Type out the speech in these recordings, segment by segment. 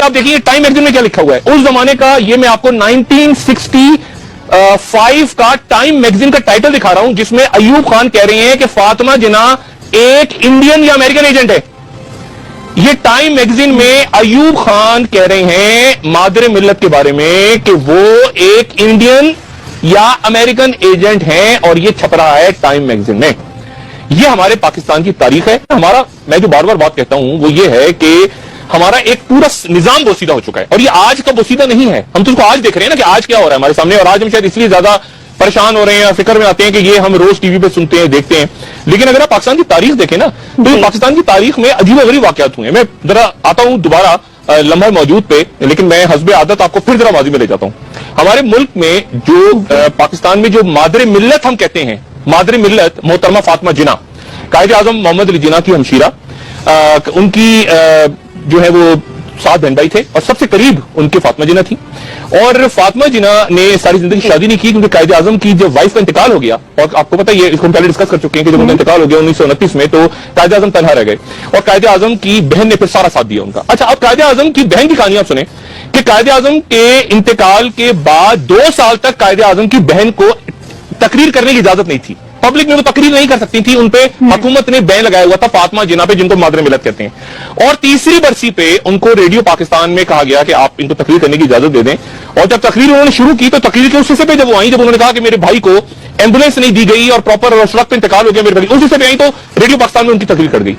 آپ देखिए time magazine में क्या लिखा हुआ है उस जमाने का। ये मैं आपको 1965 का टाइम मैगजीन का टाइटल दिखा रहा हूं, जिसमें अयूब खान कह रहे हैं कि फातिमा जिन्ना एक इंडियन या अमेरिकन एजेंट है। ये टाइम मैगजीन में अयूब खान कह रहे हैं मादरे मिल्लत के बारे में कि वो एक इंडियन या अमेरिकन एजेंट हैं, और ये छप रहा है टाइम मैगजीन में। ये हमारे पाकिस्तान की तारीख है। हमारा, मैं जो बार बार बात कहता हूं वो ये है कि हमारा एक पूरा निजाम बोसीदा हो चुका है, और ये आज का बोसीदा नहीं है। हम तो उसको आज देख रहे हैं ना कि आज क्या हो रहा है हमारे सामने, और आज हम शायद इसलिए ज्यादा परेशान हो रहे हैं, फिक्र में आते हैं कि ये हम रोज टीवी पे सुनते हैं, देखते हैं। लेकिन अगर आप पाकिस्तान की तारीख देखें ना, तो ये पाकिस्तान की तारीख में अजीब अगरीब वाकयात हुए हैं। मैं जरा आता हूं दोबारा लम्हा मौजूद पे, लेकिन मैं हस्बे आदत आपको फिर जरा माजी में ले जाता हूं। हमारे मुल्क में जो पाकिस्तान में जो मादरे मिल्लत हम कहते हैं, मादरे मिल्लत मोहतरमा फातिमा जिन्ना, कायदे आजम मोहम्मद अली जिन्ना की हमशीरा, उनकी जो है वो 7 बहन भाई थे, और सबसे करीब उनके फातिमा जिन्ना थी। और फातिमा जिन्ना ने सारी जिंदगी शादी नहीं की, क्योंकि कायदे आजम की जब वाइफ का इंतकाल हो गया, और आपको पता है ये इसको हम पहले डिस्कस कर चुके हैं कि जब उनका इंतकाल हो गया 1929 में, तो कायदे आजम तनहा रह गए, और कायदे आजम की बहन ने फिर सारा साथ दिया उनका। अच्छा, अब कायदे आजम की बहन की कहानी आप सुने कि कायदे आजम के इंतकाल के बाद 2 साल तक कायदे आजम की बहन को तकरीर करने की इजाजत नहीं थी। पब्लिक में वो तकरीर नहीं कर सकती थी, उनपे हुकूमत ने बैन लगाया हुआ था फातिमा जिन्ना पे, जिनको मादरे मिल्लत कहते हैं। और तीसरी बरसी पे उनको रेडियो पाकिस्तान में कहा गया कि आप इनको तकरीर करने की इजाजत दे दें। और जब तकरीर उन्होंने शुरू की, तो तकरीर के उस हिस्से पे जब वो आई, जब उन्होंने कहा कि मेरे भाई को एम्बुलेंस नहीं दी गई और प्रॉपर वक्त पे इंतकाल हो गया मेरे भाई, उस हिस्से पे आई, तो रेडियो पाकिस्तान में उनकी तकरीर कर गई।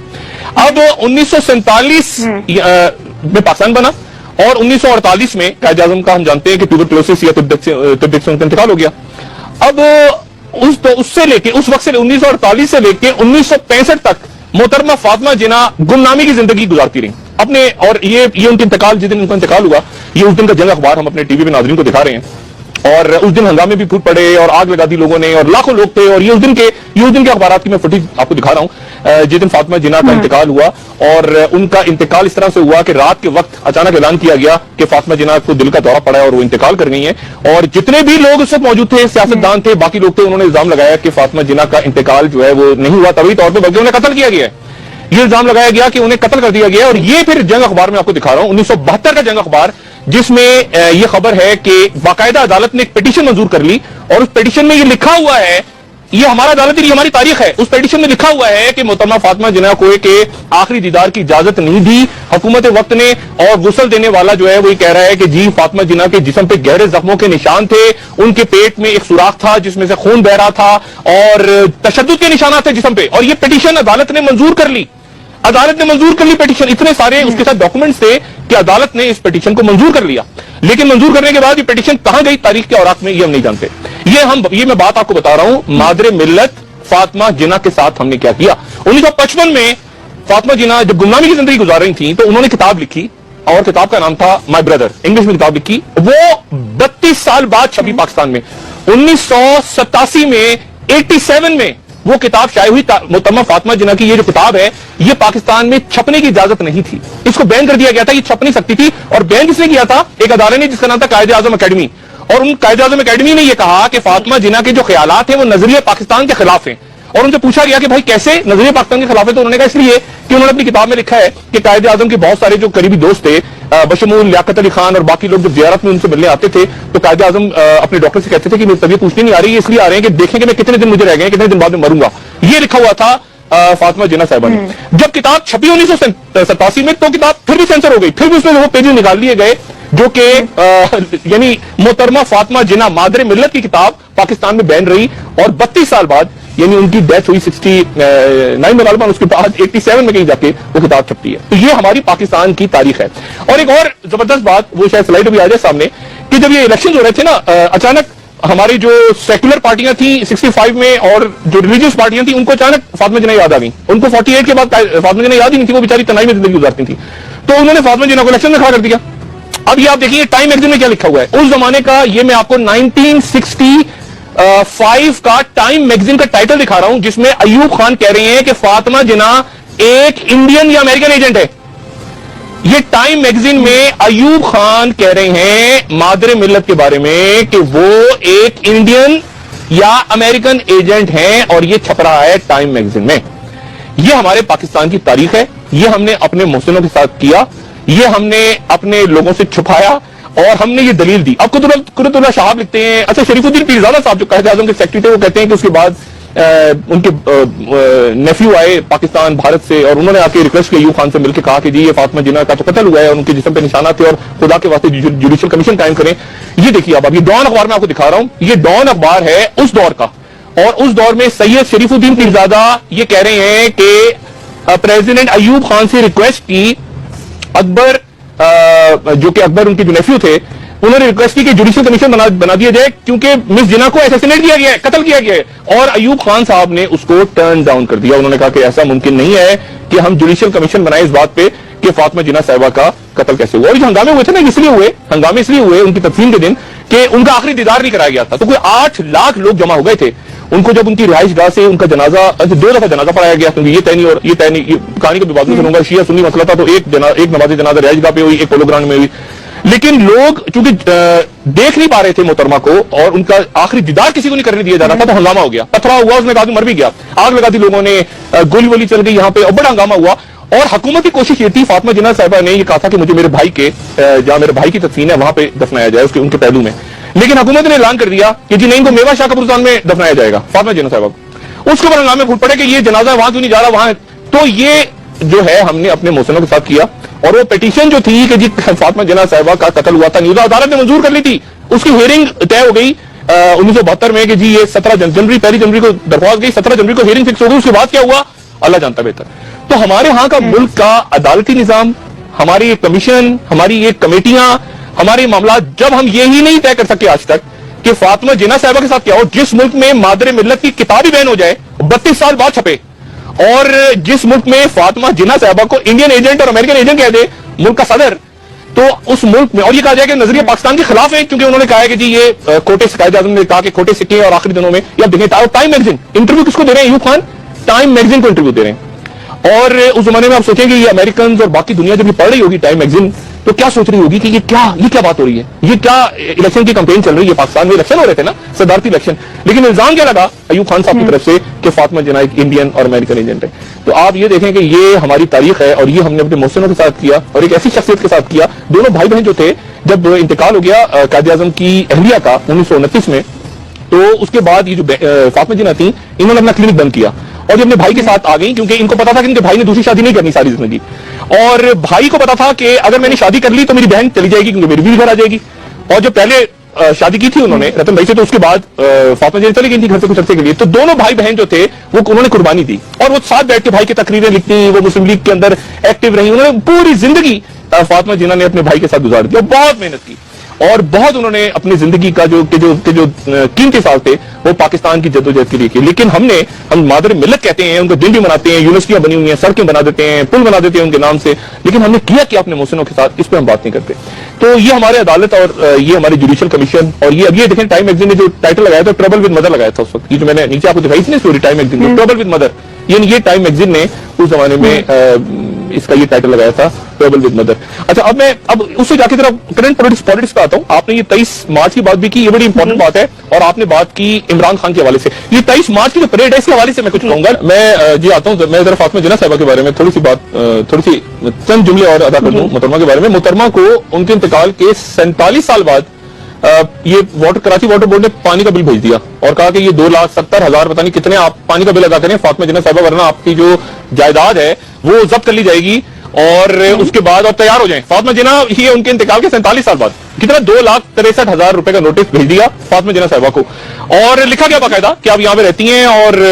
अब 1947 में पाकिस्तान बना, और 1948 में कायदे आजम का हम जानते हैं कि ट्यूबरक्लोसिस या तिब्बत से उनका इंतकाल हो गया। अब उससे लेके उस वक्त से 1948 से लेके 1965 तक मोहतरमा फातिमा जिन्ना गुमनामी की जिंदगी गुजारती रही अपने। और ये उनका इंतकाल, जिस दिन उनका इंतकाल हुआ, ये उस दिन का जंग अखबार हम अपने टीवी पे नाज़रीन को दिखा रहे हैं। और उस दिन हंगामे भी फूट पड़े और आग लगा दी लोगों ने, और लाखों लोग थे। और ये उस दिन के अखबारात की मैं फुटेज आपको दिखा रहा हूं, जिस दिन फातिमा जिन्ना का इंतकाल हुआ। और उनका इंतकाल इस तरह से हुआ कि रात के वक्त अचानक ऐलान किया गया कि फातिमा जिन्ना को दिल का दौरा पड़ा है और वो इंतकाल कर गई हैं। और जितने भी लोग उस वक्त मौजूद थे, सियासतदान थे, बाकी लोग थे, उन्होंने इल्जाम लगाया कि फातिमा जिन्ना का इंतकाल जो है वो नहीं हुआ तभी तौर पर, बल्कि उन्हें कत्ल किया गया है। ये इल्जाम लगाया गया कि उन्हें कत्ल कर दिया गया। और ये फिर जंग अखबार में आपको दिखा रहा हूं, 1972 का जंग अखबार, जिसमें यह खबर है कि बाकायदा अदालत ने एक पिटीशन मंजूर कर ली, और उस पिटीशन में यह लिखा हुआ है, ये हमारा अदालत की हमारी तारीख है, उस पिटीशन में लिखा हुआ है कि मोहतरमा फातिमा जिन्ना को के आखिरी दीदार की इजाजत नहीं दी हुकूमत वक्त ने। और गुस्ल देने वाला जो है वो कह रहा है कि जी फातिमा जिन्ना के जिस्म पे गहरे जख्मों के निशान थे, उनके पेट में एक सुराख था जिसमें से खून बह रहा था, और तशद्दुद के निशानात थे जिस्म पे। और ये पिटीशन अदालत ने मंजूर कर ली, पिटीशन। इतने सारे उसके साथ डॉक्यूमेंट्स थे कि अदालत ने इस पिटीशन को मंजूर कर लिया। लेकिन मंजूर करने के बाद ये पिटीशन कहां गई तारीख के औराक में, ये हम नहीं जानते। ये मैं बात आपको बता रहा हूं, मादरे मिल्लत फातिमा जिन्ना के साथ हमने क्या किया। 1955 में फातिमा जिन्ना जब गुमनामी की जिंदगी गुजार रही थी, तो उन्होंने किताब लिखी, और किताब का नाम था माय ब्रदर। इंग्लिश में किताब लिखी, वो 32 साल बाद छपी पाकिस्तान में। 1987 में 87 में वो किताब शाये हुई। मोहतरमा फातिमा जिन्ना की ये जो किताब है, ये पाकिस्तान में छपने की इजाजत नहीं थी, इसको बैन कर दिया गया था, ये छप नहीं सकती थी। और बैन किसने किया था? एक अदालत ने, जिसका नाम था कायदे आजम अकेडमी। और उन कायदे आजम अकेडमी ने यह कहा कि फातिमा जिन्ना के जो ख्यालात हैं वो नजरिया पाकिस्तान के खिलाफ हैं। और उनसे पूछा गया कि भाई कैसे नजरिया पाकिस्तान के खिलाफ है, तो उन्होंने कहा इसलिए कि उन्होंने अपनी किताब में लिखा है कि कायदे आजम के बहुत सारे जो करीबी दोस्त थे, बशमूल लियाकत अली खान और बाकी लोग जब जियारत में उनसे मिलने आते थे, तो कायदे आजम अपने डॉक्टर से कहते थे कि मेरी तबीयत पूछनी नहीं आ रही है, इसलिए आ रहे हैं कि देखें कि मैं कितने दिन मुझे रह गए, कितने दिन बाद में मरूंगा। ये लिखा हुआ था फातिमा जिन्ना साहिबा ने। जब किताब छपी 1987 में, तो किताब फिर भी सेंसर हो गई, फिर भी उसमें वो पेजेस निकाल लिए गए जो कि यानी मोहतरमा फातिमा जिन्ना मादरे मिल्लत की किताब पाकिस्तान में बैन रही। और 32 साल बाद, यानी उनकी डेथ हुई 69 में गालिबन, उसके बाद 87 में कहीं जाके वो किताब छपती है। तो ये हमारी पाकिस्तान की तारीख है। और एक और जबरदस्त बात, वो शायद स्लाइड भी आ जाए सामने, कि जब ये इलेक्शन हो रहे थे ना, अचानक हमारी जो सेक्युलर पार्टियां थी 65 में, और जो रिलीजियस पार्टियां थी, उनको अचानक फातिमा जिन्ना याद आ गई। उनको 48 के बाद फातिमा जिन्ना याद ही नहीं थी, वो बेचारी तनाई में जिंदगी गुजारती थी। तो उन्होंने फातिमा जिन्ना को इलेक्शन में खड़ा कर दिया। अब ये आप देखिए टाइम मैगजीन में क्या लिखा हुआ है उस जमाने का। ये मैं आपको 1965 का टाइम मैगजीन का टाइटल दिखा रहा हूं, जिसमें अयूब खान कह रहे हैं कि फातिमा जिन्ना एक इंडियन या अमेरिकन एजेंट है। ये टाइम मैगजीन में अयूब खान कह रहे हैं मादरे मिल्लत के बारे में कि वो एक इंडियन या अमेरिकन एजेंट हैं, और ये छप रहा है टाइम मैगजीन में। ये हमारे पाकिस्तान की तारीख है, ये हमने अपने मोहसिनों के साथ किया। یہ ہم نے اپنے لوگوں سے چھپایا اور ہم نے یہ دلیل دی. اب قدرت اللہ شہاب لکھتے ہیں, اچھا شریف الدین پیرزادہ صاحب جو قائد اعظم کے سیکرٹری تھے, وہ کہتے ہیں کہ اس کے بعد ان کے نیفیو آئے پاکستان بھارت سے اور انہوں نے آ کے ریکویسٹ کی ایوب خان سے مل کے کہا کہ جی یہ فاطمہ جناح کا تو قتل ہوا ہے اور ان کے جسم پہ نشانات تھے اور خدا کے واسطے جوڈیشل کمیشن قائم کریں. یہ دیکھیے اب یہ ڈان اخبار میں آپ کو دکھا رہا ہوں, یہ ڈان اخبار ہے اس دور کا, اور اس دور میں سید شریف الدین پیرزادہ یہ کہہ رہے ہیں کہ پریزیڈنٹ ایوب خان سے ریکویسٹ کی, اکبر جو کہ اکبر ان کے جو نیفیو تھے, انہوں نے ریکویسٹ کی کہ جوڈیشل کمیشن بنا دیا جائے کیونکہ مس جناح کو اسیسینیٹ کیا گیا ہے, قتل کیا گیا ہے, اور ایوب خان صاحب نے اس کو ٹرن ڈاؤن کر دیا. انہوں نے کہا کہ ایسا ممکن نہیں ہے کہ ہم جوڈیشل کمیشن بنائیں اس بات پہ کہ فاطمہ جناح صاحبہ کا قتل کیسے ہوا. اور جو ہنگامے ہوئے تھے نا, اس لیے ہوئے ہنگامے اس لیے ہوئے ان کی تدفین کے دن کہ ان کا آخری دیدار نہیں کرایا گیا تھا. تو کوئی 8 لاکھ لوگ جمع ہو گئے تھے. ان کو جب ان کی رہائش گاہ سے ان کا جنازہ 2 دفعہ جنازہ پڑھایا گیا, کیونکہ یہ تینی اور یہ تینی کہانی کو بھی بعد میں سنوں گا, شیعہ سنی مسئلہ تھا, تو ایک نماز جنازہ رہائش گاہ پہ ہوئی, ایک پولو گراؤنڈ میں ہوئی. لیکن لوگ چونکہ دیکھ نہیں پا رہے تھے محترمہ کو اور ان کا آخری دیدار کسی کو نہیں کرنے دیا جا رہا تھا, تو ہنگامہ ہو گیا, پتھرا ہوا, اس میں ایک آدمی مر بھی گیا, آگ لگا دی لوگوں نے, گولی وولی چل گئی یہاں پہ, اور بڑا ہنگامہ ہوا. اور حکومت کی کوشش یہ تھی, فاطمہ جناح صاحبہ نے یہ کہا تھا کہ مجھے میرے بھائی کے جہاں میرے بھائی کی تدفین ہے وہاں پہ دفنایا جائے, ان کے پہلو میں. لیکن حکومت نے اعلان کر دیا کہ جی نہیں, کو میوا شاہ قبرستان میں دفنایا جائے گا فاطمہ جناح صاحبہ. اس کے اوپر ہنگامے پھوٹ پڑے کہ یہ جنازہ وہاں کیوں نہیں جا رہا وہاں. تو یہ جو ہے ہم نے اپنے محسنوں کے ساتھ کیا, اور وہ پیٹیشن جو تھی کہ جی فاطمہ جناح صاحبہ کا قتل ہوا تھا, نیوزا عدالت نے منظور کر لی تھی, اس کی ہیئرنگ طے ہو گئی 1972 میں کہ جی یہ 17 جنوری پہلی جنوری کو درخواست گئی, 17 جنوری کو ہیئرنگ فکس ہو گئی. اس کے بعد کیا ہوا اللہ جانتا بہتر. تو ہمارے ہاں کا ملک کا عدالتی نظام, ہماری ایک کمیشن, ہماری ایک کمیٹیاں, ہمارے معاملات, جب ہم یہی نہیں طے کر سکے آج تک کہ فاطمہ جناح صاحبہ کے ساتھ کیا ہو, جس ملک میں مادر ملت کی کتاب ہی بین ہو جائے 32 سال بعد چھپے, اور جس ملک میں فاطمہ جناح صاحبہ کو انڈین ایجنٹ اور امریکن ایجنٹ کہہ دے ملک کا صدر, تو اس ملک میں, اور یہ کہا جائے کہ نظریہ پاکستان کے خلاف ہے کیونکہ انہوں نے کہا ہے کہ جی یہ کھوٹے قائد اعظم نے کہا کہ کھوٹے سکے, اور آخری دنوں میں یہ آپ دیکھیں ٹائم میگزین انٹرویو کس کو دے رہے ہیں, ایوب خان ٹائم میگزین کو انٹرویو دے رہے ہیں. اور اس زمانے میں آپ سوچیں کہ یہ امریکنز اور باقی دنیا جب یہ پڑھ رہی ہوگی ٹائم میگزین, تو کیا سوچ رہی ہوگی کہ یہ کیا بات ہو رہی ہے, یہ کیا الیکشن کی کمپین چل رہی ہے پاکستان میں, الیکشن ہو رہے تھے نا, صدارتی الیکشن, لیکن الزام کیا لگا ایوب خان صاحب کی طرف سے کہ فاطمہ جناح ایک انڈین اور امریکن ایجنٹ ہے. تو آپ یہ دیکھیں کہ یہ ہماری تاریخ ہے, اور یہ ہم نے اپنے محسنوں کے ساتھ کیا, اور ایک ایسی شخصیت کے ساتھ کیا. دونوں بھائی بہن جو تھے, جب انتقال ہو گیا قائد اعظم کی اہلیہ کا 1929 میں, تو اس کے بعد یہ جو فاطمہ جناح تھیں, انہوں نے اپنا کلینک بند کیا اور یہ اپنے بھائی کے ساتھ آ گئی, کیونکہ ان کو پتا تھا کہ ان کے بھائی نے دوسری شادی نہیں کرنی ساری زندگی, اور بھائی کو پتا تھا کہ اگر میں نے شادی کر لی تو میری بہن چلی جائے گی کیونکہ میری بیوی گھر آ جائے گی. اور جو پہلے شادی کی تھی انہوں نے رتن بھائی سے, تو اس کے بعد فاطمہ جناح چلی گئی تھی گھر سے کچھ عرصے کے لیے. تو دونوں بھائی بہن جو تھے وہ انہوں نے قربانی دی, اور وہ ساتھ بیٹھ کے بھائی کی تقریریں لکھتی, وہ مسلم لیگ کے اندر ایکٹیو رہی. انہوں نے پوری زندگی فاطمہ جناح نے اپنے بھائی کے ساتھ گزار دی, اور بہت محنت کی, اور بہت انہوں نے اپنی زندگی کا جو قیمتی سال تھے وہ پاکستان کی جدوجہد کے لیے کی. لیکن ہم مادر ملت کہتے ہیں, ان کو دن بھی مناتے ہیں, یونیورسٹیاں بنی ہوئی ہیں, سڑکیں بنا دیتے ہیں, پل بنا دیتے ہیں ان کے نام سے, لیکن ہم نے کیا کہ اپنے محسنوں کے ساتھ اس پہ ہم بات نہیں کرتے. تو یہ ہمارے عدالت اور یہ ہماری جوڈیشل کمیشن, اور یہ اب یہ دیکھیں ٹائم میگزین نے جو ٹائٹل لگایا تھا ٹربل ود مدر لگایا تھا اس وقت, یہ جو میں نے نیچے آپ کو دکھائی تھی نا اسٹوری ٹائم میگزین میں, ٹربل ود مدر, یہ ٹائم میگزین نے اس زمانے میں اس کا یہ ٹائٹل لگایا تھا ٹربل ود مدر. اچھا اب اس سے جا کے ذرا کرنٹ پالیٹکس پہ آتا ہوں. آپ نے یہ 23 مارچ کی بات بھی کی, یہ بڑی امپورٹنٹ بات ہے, اور آپ نے بات کی عمران خان کے حوالے سے. یہ 23 مارچ کی جو پریڈ ہے اس کے حوالے سے میں کچھ کہوں گا. میں جی آتا ہوں, میں ذرا فاطمہ جناح صاحبہ کے بارے میں تھوڑی سی چند جملے اور ادا کر دوں محترمہ کے بارے میں. محترمہ کو ان کے انتقال کے 47 سال بعد یہ کراچی واٹر بورڈ نے پانی کا بل بھیج دیا اور کہا کہ یہ 2,70,000 پتہ نہیں کتنے آپ پانی کا بل ادا کریں فاطمہ جناح صاحبہ, ورنہ آپ کی جو جائیداد ہے وہ ضبط کر لی جائے گی, اور اس کے بعد آپ تیار ہو جائیں. فاطمہ جناح یہ ان کے انتقال کے 47 سال بعد کتنا 2,63,000 روپے کا نوٹس بھیج دیا فاطمہ جناح صاحبہ کو, اور لکھا گیا باقاعدہ کہ آپ یہاں پہ رہتی ہیں, اور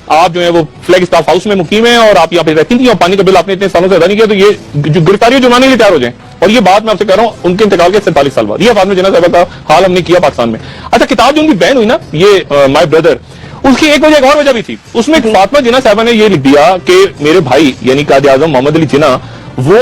آپ جو ہے وہ فلیگ اسٹاف ہاؤس میں مقیم ہیں, اور آپ یہاں پہ رہتی تھیں, اور پانی کا بل آپ نے اتنے سالوں سے ادا نہیں کیا, تو یہ جو گرفتاری جرمانے کے لیے تیار ہو جائیں. اور یہ بات میں آپ سے کہہ رہا ہوں ان کے انتقال کے 47 سال بعد یہ فاطمہ جناح صاحبہ کا حال ہم نے کیا پاکستان میں. اچھا, کتاب جو ان کی بین ہوئی نا یہ مائی بردر, اس کی ایک اور وجہ بھی تھی. اس میں فاطمہ جناح صاحبہ نے یہ لکھ دیا کہ میرے بھائی یعنی قائد اعظم محمد علی جناح وہ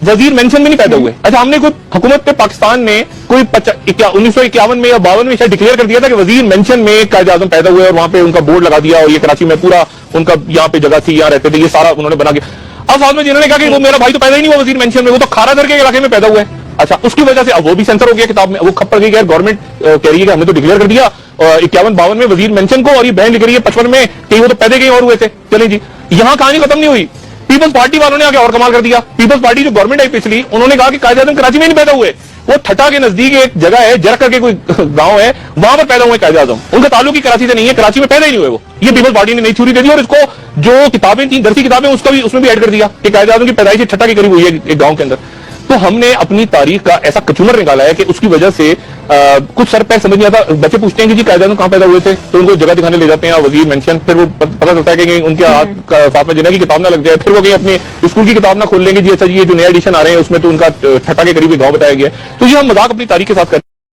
وزیر مینشن میں نہیں پیدا ہوئے. اچھا, ہم نے کوئی حکومت پہ پاکستان نے کوئی 1951 میں یا 52 میں شاید ڈکلیئر کر دیا تھا کہ وزیر مینشن میں قائد اعظم پیدا ہوئے, اور وہاں پہ ان کا بورڈ لگا دیا, اور یہ کراچی میں پورا ان کا یہاں پہ جگہ تھی, یہاں رہتے تھے, یہ سارا انہوں نے بنا کے. اب فاطمہ جناح نے کہا کہ وہ میرا بھائی تو پیدا ہی نہیں ہوا وزیر مینشن میں, وہ تو کھارا در کے علاقے میں پیدا ہوا ہے. اچھا, اس کی وجہ سے اب وہ بھی سینسر ہو گیا کتاب میں, وہ کھپ پڑ گئی کہ گورنمنٹ کہہ رہی ہے کہ ہم نے تو ڈکلیئر کر دیا 51-52 میں وزیر مینشن کو, اور یہ بہن لکھ رہی ہے 55 میں کہ وہ تو پیدا کہیں اور ہوئے تھے. چلیں جی, یہاں کہانی ختم نہیں ہوئی. पीपल्स पार्टी वालों ने आगे और कमाल कर दिया। पीपल्स पार्टी जो गवर्नमेंट है पिछली, उन्होंने कहा कि कायद आजम कराची में नहीं पैदा हुए, वो ठट्टा के नजदीक एक जगह है, जरक करके कोई गांव है, वहां पर पैदा हुए कायद आजम, उनका ताल्लुक ही कराची से नहीं है, कराची में पैदा ही नहीं हुए वो। ये पीपल्स पार्टी ने नई थ्योरी दे दी और इसको जो किताबें थी, दरसी किताबें, उसमें भी ऐड कर दिया कि कायद आजम की पैदाइश ठट्टा के करीब हुई है एक गांव के अंदर। तो हमने अपनी तारीख का ऐसा कचूमर निकाला है कि उसकी वजह से कुछ सर पैर समझ नहीं आता। बच्चे पूछते हैं कि जी कायद आजम कहां पैदा हुए थे, तो उनको जगह दिखाने ले जाते हैं, वजीर मेंशन, फिर वो पता चलता है कि उनके हाथ साथ में जिन्हें की किताब ना लग जाए, फिर वो कहीं अपने स्कूल की किताब ना खोल लेंगे, जी अच्छा जी ये जो नया एडिशन आ रहे हैं उसमें तो उनका ठट्टा के करीब गांव बताया गया है। तो ये हम मजाक अपनी तारीख के साथ करते हैं।